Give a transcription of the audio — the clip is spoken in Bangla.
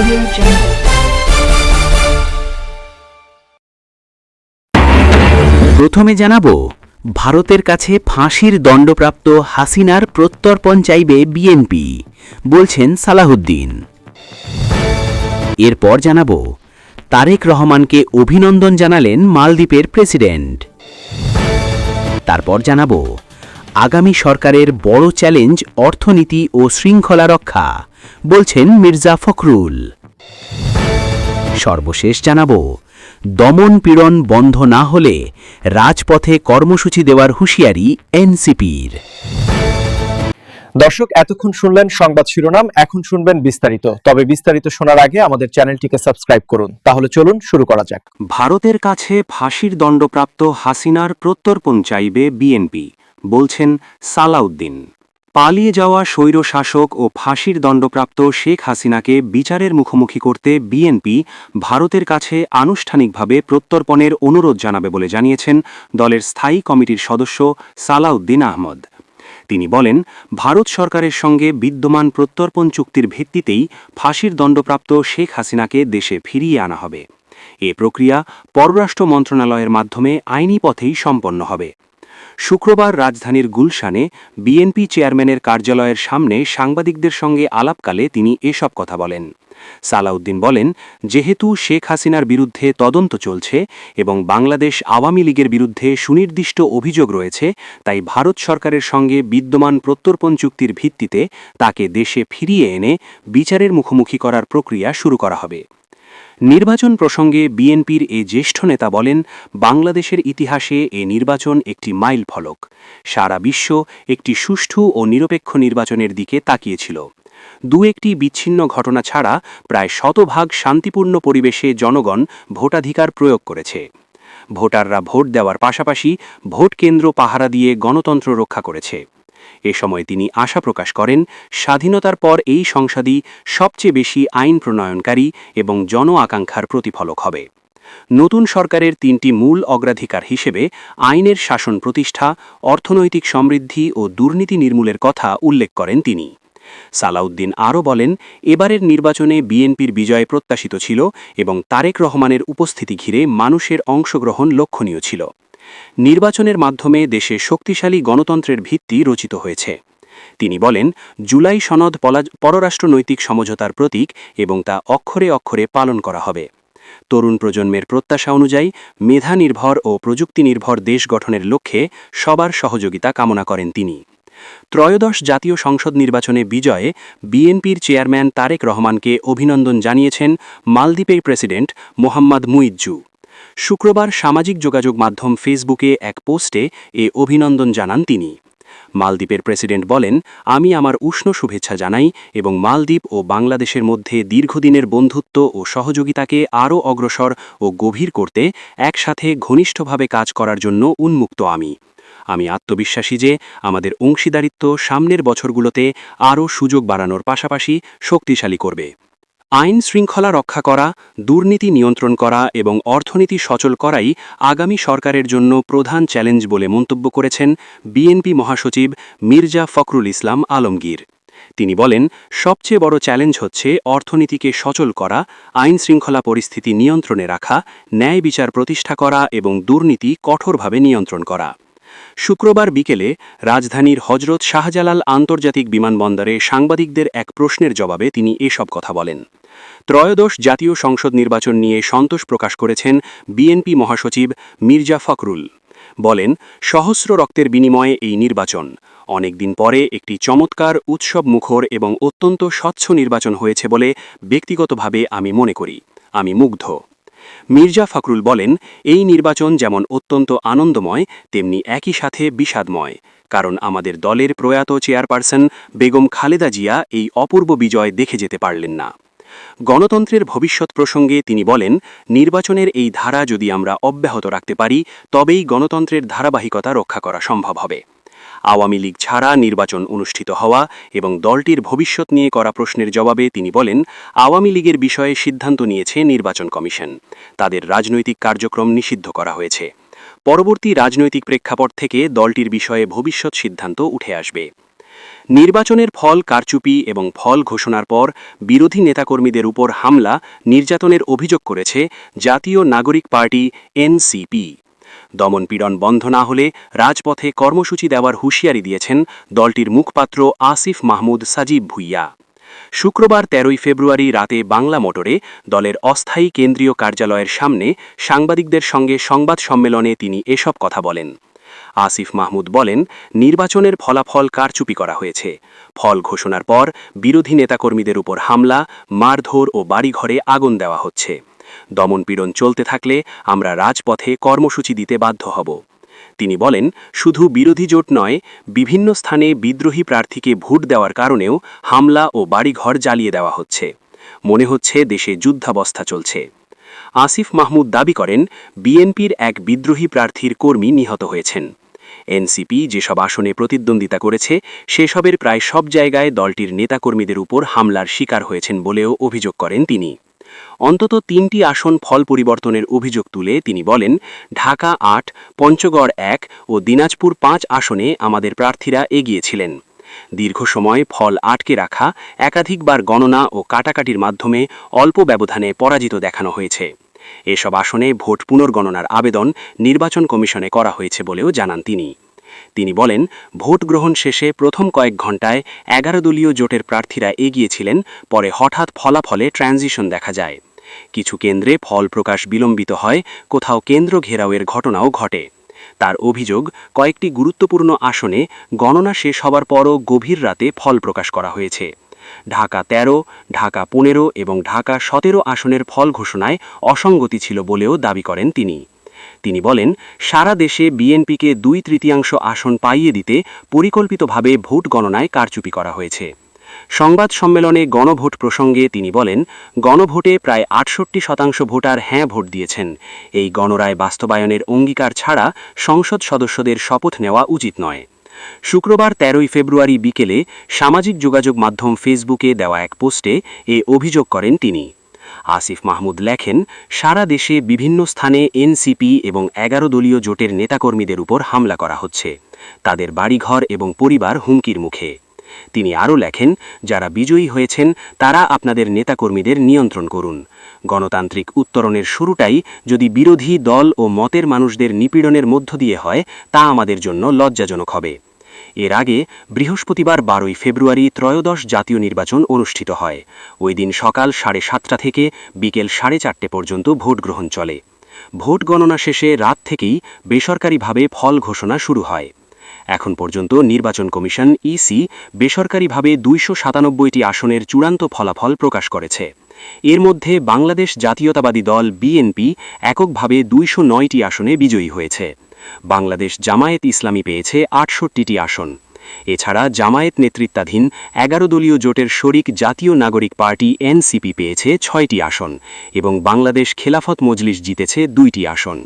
Audio Jungle. প্রথমে জানাবো, ভারতের কাছে ফাঁসির দণ্ডপ্রাপ্ত হাসিনার প্রত্যর্পণ চাইবে বিএনপি, বলছেন সালাহুদ্দিন। এরপর জানাবো, তারেক রহমানকে অভিনন্দন জানালেন মালদ্বীপের প্রেসিডেন্ট। তারপর জানাবো, আগামী সরকারের বড় চ্যালেঞ্জ অর্থনীতি ও শৃঙ্খলা রক্ষা, বলছেন মির্জা ফখরুল। সর্বশেষ জানাবো, দমন পীড়ন বন্ধ না হলে রাজপথে কর্মসূচি দেওয়ার হুঁশিয়ারি এনসিপির। দর্শক, এতক্ষণ শুনলেন সংবাদ শিরোনাম, এখন শুনবেন বিস্তারিত। তবে বিস্তারিত শোনার আগে আমাদের চ্যানেলটিকে সাবস্ক্রাইব করুন। তাহলে চলুন শুরু করা যাক। ভারতের কাছে ফাঁসির দণ্ডপ্রাপ্ত হাসিনার প্রত্যর্পণ চাইবে বিএনপি, বলছেন সালাউদ্দিন। পালিয়ে যাওয়া স্বৈরশাসক ও ফাঁসির দণ্ডপ্রাপ্ত শেখ হাসিনাকে বিচারের মুখোমুখি করতে বিএনপি ভারতের কাছে আনুষ্ঠানিকভাবে প্রত্যর্পণের অনুরোধ জানাবে বলে জানিয়েছেন দলের স্থায়ী কমিটির সদস্য সালাউদ্দিন আহমদ। তিনি বলেন, ভারত সরকারের সঙ্গে বিদ্যমান প্রত্যর্পণ চুক্তির ভিত্তিতেই ফাঁসির দণ্ডপ্রাপ্ত শেখ হাসিনাকে দেশে ফিরিয়ে আনা হবে। এ প্রক্রিয়া পররাষ্ট্র মন্ত্রণালয়ের মাধ্যমে আইনি পথেই সম্পন্ন হবে। শুক্রবার রাজধানীর গুলশানে বিএনপি চেয়ারম্যানের কার্যালয়ের সামনে সাংবাদিকদের সঙ্গে আলাপকালে তিনি এসব কথা বলেন। সালাউদ্দিন বলেন, যেহেতু শেখ হাসিনার বিরুদ্ধে তদন্ত চলছে এবং বাংলাদেশ আওয়ামী লীগের বিরুদ্ধে সুনির্দিষ্ট অভিযোগ রয়েছে, তাই ভারত সরকারের সঙ্গে বিদ্যমান প্রত্যর্পণ চুক্তির ভিত্তিতে তাকে দেশে ফিরিয়ে এনে বিচারের মুখোমুখি করার প্রক্রিয়া শুরু করা হবে। নির্বাচন প্রসঙ্গে বিএনপির এ জ্যেষ্ঠ নেতা বলেন, বাংলাদেশের ইতিহাসে এ নির্বাচন একটি মাইল ফলক। সারা বিশ্ব একটি সুষ্ঠু ও নিরপেক্ষ নির্বাচনের দিকে তাকিয়েছিল। দু একটি বিচ্ছিন্ন ঘটনা ছাড়া প্রায় শতভাগ শান্তিপূর্ণ পরিবেশে জনগণ ভোটাধিকার প্রয়োগ করেছে। ভোটাররা ভোট দেওয়ার পাশাপাশি ভোট কেন্দ্র পাহারা দিয়ে গণতন্ত্র রক্ষা করেছে। এ সময় তিনি আশা প্রকাশ করেন, স্বাধীনতার পর এই সংসদই সবচেয়ে বেশি আইন প্রণয়নকারী এবং জন আকাঙ্ক্ষার প্রতিফলক হবে। নতুন সরকারের তিনটি মূল অগ্রাধিকার হিসেবে আইনের শাসন প্রতিষ্ঠা, অর্থনৈতিক সমৃদ্ধি ও দুর্নীতি নির্মূলের কথা উল্লেখ করেন তিনি। সালাউদ্দিন আরও বলেন, এবারের নির্বাচনে বিএনপির বিজয় প্রত্যাশিত ছিল এবং তারেক রহমানের উপস্থিতি ঘিরে মানুষের অংশগ্রহণ লক্ষণীয় ছিল। নির্বাচনের মাধ্যমে দেশে শক্তিশালী গণতন্ত্রের ভিত্তি রচিত হয়েছে। তিনি বলেন, জুলাই সনদ পররাষ্ট্রনৈতিক সমঝোতার প্রতীক এবং তা অক্ষরে অক্ষরে পালন করা হবে। তরুণ প্রজন্মের প্রত্যাশা অনুযায়ী মেধা নির্ভর ও প্রযুক্তি নির্ভর দেশ গঠনের লক্ষ্যে সবার সহযোগিতা কামনা করেন তিনি। ত্রয়োদশ জাতীয় সংসদ নির্বাচনে বিজয়ে বিএনপির চেয়ারম্যান তারেক রহমানকে অভিনন্দন জানিয়েছেন মালদ্বীপের প্রেসিডেন্ট মোহাম্মদ মুইজ্জু। শুক্রবার সামাজিক যোগাযোগ মাধ্যম ফেসবুকে এক পোস্টে এ অভিনন্দন জানান তিনি। মালদ্বীপের প্রেসিডেন্ট বলেন, আমি আমার উষ্ণ শুভেচ্ছা জানাই এবং মালদ্বীপ ও বাংলাদেশের মধ্যে দীর্ঘদিনের বন্ধুত্ব ও সহযোগিতাকে আরও অগ্রসর ও গভীর করতে একসাথে ঘনিষ্ঠভাবে কাজ করার জন্য উন্মুক্ত আমি আত্মবিশ্বাসী যে আমাদের অংশীদারিত্ব সামনের বছরগুলোতে আরও সুযোগ বাড়ানোর পাশাপাশি শক্তিশালী করবে। আইন শৃঙ্খলা রক্ষা করা, দুর্নীতি নিয়ন্ত্রণ করা এবং অর্থনীতি সচল করাই আগামী সরকারের জন্য প্রধান চ্যালেঞ্জ বলে মন্তব্য করেছেন বিএনপি মহাসচিব মির্জা ফখরুল ইসলাম আলমগীর। তিনি বলেন, সবচেয়ে বড় চ্যালেঞ্জ হচ্ছে অর্থনীতিকে সচল করা, আইন শৃঙ্খলা পরিস্থিতি নিয়ন্ত্রণে রাখা, ন্যায় বিচার প্রতিষ্ঠা করা এবং দুর্নীতি কঠোরভাবে নিয়ন্ত্রণ করা। শুক্রবার বিকেলে রাজধানীর হজরত শাহজালাল আন্তর্জাতিক বিমানবন্দরে সাংবাদিকদের এক প্রশ্নের জবাবে তিনি এসব কথা বলেন। ত্রয়োদশ জাতীয় সংসদ নির্বাচন নিয়ে সন্তোষ প্রকাশ করেছেন বিএনপি মহাসচিব মির্জা ফখরুল। বলেন, সহস্র রক্তের বিনিময়ে এই নির্বাচন। অনেকদিন পরে একটি চমৎকার, উৎসব মুখর এবং অত্যন্ত স্বচ্ছ নির্বাচন হয়েছে বলে ব্যক্তিগতভাবে আমি মনে করি। আমি মুগ্ধ। মির্জা ফখরুল বলেন, এই নির্বাচন যেমন অত্যন্ত আনন্দময় তেমনি একই সাথে বিষাদময়, কারণ আমাদের দলের প্রয়াত চেয়ারপারসন বেগম খালেদা জিয়া এই অপূর্ব বিজয় দেখে যেতে পারলেন না। গণতন্ত্রের ভবিষ্যৎ প্রসঙ্গে তিনি বলেন, নির্বাচনের এই ধারা যদি আমরা অব্যাহত রাখতে পারি তবেই গণতন্ত্রের ধারাবাহিকতা রক্ষা করা সম্ভব হবে। আওয়ামী লীগ ছাড়া নির্বাচন অনুষ্ঠিত হওয়া এবং দলটির ভবিষ্যৎ নিয়ে করা প্রশ্নের জবাবে তিনি বলেন, আওয়ামী লীগের বিষয়ে সিদ্ধান্ত নিয়েছে নির্বাচন কমিশন। তাদের রাজনৈতিক কার্যক্রম নিষিদ্ধ করা হয়েছে। পরবর্তী রাজনৈতিক প্রেক্ষাপট থেকে দলটির বিষয়ে ভবিষ্যৎ সিদ্ধান্ত উঠে আসবে। নির্বাচনের ফল কারচুপি এবং ফল ঘোষণার পর বিরোধী নেতাকর্মীদের উপর হামলা নির্যাতনের অভিযোগ করেছে জাতীয় নাগরিক পার্টি এনসিপি। দমনপীড়ন বন্ধ না হলে রাজপথে কর্মসূচি দেওয়ার হুঁশিয়ারি দিয়েছেন দলটির মুখপাত্র আসিফ মাহমুদ সাজিব ভুইয়া। শুক্রবার ১৩ ফেব্রুয়ারি রাতে বাংলা মোটরে দলের অস্থায়ী কেন্দ্রীয় কার্যালয়ের সামনে সাংবাদিকদের সঙ্গে সংবাদ সম্মেলনে তিনি এসব কথা বলেন। আসিফ মাহমুদ বলেন, নির্বাচনের ফলাফল কারচুপি করা হয়েছে। ফল ঘোষণার পর বিরোধী নেতাকর্মীদের উপর হামলা, মারধর ও বাড়িঘরে আগুন দেওয়া হচ্ছে। দমনপীড়ন চলতে থাকলে আমরা রাজপথে কর্মসূচি দিতে বাধ্য হব। তিনি বলেন, শুধু বিরোধী জোট নয়, বিভিন্ন স্থানে বিদ্রোহী প্রার্থীকে ভোট দেওয়ার কারণেও হামলা ও বাড়িঘর জ্বালিয়ে দেওয়া হচ্ছে। মনে হচ্ছে দেশে যুদ্ধাবস্থা চলছে। আসিফ মাহমুদ দাবি করেন, বিএনপির এক বিদ্রোহী প্রার্থীর কর্মী নিহত হয়েছেন। এনসিপি যেসব আসনে প্রতিদ্বন্দ্বিতা করেছে সেসবের প্রায় সব জায়গায় দলটির নেতাকর্মীদের উপর হামলার শিকার হয়েছেন বলেও অভিযোগ করেন তিনি। অন্তত ৩টি আসন ফল পরিবর্তনের অভিযোগ তুলে তিনি বলেন, ঢাকা ৮, পঞ্চগড় ১ ও দিনাজপুর ৫ আসনে আমাদের প্রার্থীরা এগিয়েছিলেন। দীর্ঘ সময় ফল আটকে রাখা, একাধিকবার গণনা ও কাটাকাটির মাধ্যমে অল্প ব্যবধানে পরাজিত দেখানো হয়েছে। এসব আসনে ভোট পুনর্গণনার আবেদন নির্বাচন কমিশনে করা হয়েছে বলেও জানান তিনি। তিনি বলেন, ভোট গ্রহণ শেষে প্রথম কয়েক ঘণ্টায় ১১ দলীয় জোটের প্রার্থীরা এগিয়েছিলেন, পরে হঠাৎ ফলাফলে ট্রানজিশন দেখা যায়। কিছু কেন্দ্রে ফল প্রকাশ বিলম্বিত হয়, কোথাও কেন্দ্র ঘেরাওয়ের ঘটনাও ঘটে। তার অভিযোগ, কয়েকটি গুরুত্বপূর্ণ আসনে গণনা শেষ হবার পরও গভীর রাতে ফল প্রকাশ করা হয়েছে। ঢাকা ১৩, ঢাকা ১৫ এবং ঢাকা ১৭ আসনের ফল ঘোষণায় অসঙ্গতি ছিল বলেও দাবি করেন তিনি। তিনি বলেন, সারা দেশে বিএনপিকে ২/৩ আসন পাইয়ে দিতে পরিকল্পিতভাবে ভোট গণনায় কারচুপি করা হয়েছে। সংবাদ সম্মেলনে গণভোট প্রসঙ্গে তিনি বলেন, গণভোটে প্রায় ৬৮% ভোটার হ্যাঁ ভোট দিয়েছেন। এই গণরায় বাস্তবায়নের অঙ্গীকার ছাড়া সংসদ সদস্যদের শপথ নেওয়া উচিত নয়। শুক্রবার ১৩ ফেব্রুয়ারি বিকেলে সামাজিক যোগাযোগ মাধ্যম ফেসবুকে দেওয়া এক পোস্টে এ অভিযোগ করেন তিনি। আসিফ মাহমুদ লেখেন, সারা দেশে বিভিন্ন স্থানে এনসিপি এবং ১১ দলীয় জোটের নেতাকর্মীদের উপর হামলা করা হচ্ছে। তাদের বাড়িঘর এবং পরিবার হুমকির মুখে। তিনি আরও লেখেন, যারা বিজয়ী হয়েছেন তারা আপনাদের নেতাকর্মীদের নিয়ন্ত্রণ করুন। গণতান্ত্রিক উত্তরণের শুরুটাই যদি বিরোধী দল ও মতের মানুষদের নিপীড়নের মধ্য দিয়ে হয়, তা আমাদের জন্য লজ্জাজনক হবে। এর আগে বৃহস্পতিবার ১২ ফেব্রুয়ারি ত্রয়োদশ জাতীয় নির্বাচন অনুষ্ঠিত হয়। ওই দিন সকাল ৭:৩০ থেকে বিকেল ৪:৩০ পর্যন্ত ভোট গ্রহণ চলে। ভোট গণনা শেষে রাত থেকেই বেসরকারিভাবে ফল ঘোষণা শুরু হয়। এখন পর্যন্ত নির্বাচন কমিশন ইসি বেসরকারিভাবে ২৯৭টি আসনের চূড়ান্ত ফলাফল প্রকাশ করেছে। এর মধ্যে বাংলাদেশ জাতীয়তাবাদী দল বিএনপি এককভাবে ২০৯টি আসনে বিজয়ী হয়েছে। বাংলাদেশ জামায়াত ইসলামী পেয়েছে ৬৮টি আসন। এছাড়া জামায়াত নেতৃত্বাধীন ১১ দলীয় জোটের শরিক জাতীয় নাগরিক পার্টি এনসিপি পেয়েছে ৬টি আসন এবং বাংলাদেশ খেলাফত মজলিস জিতেছে ২টি আসন।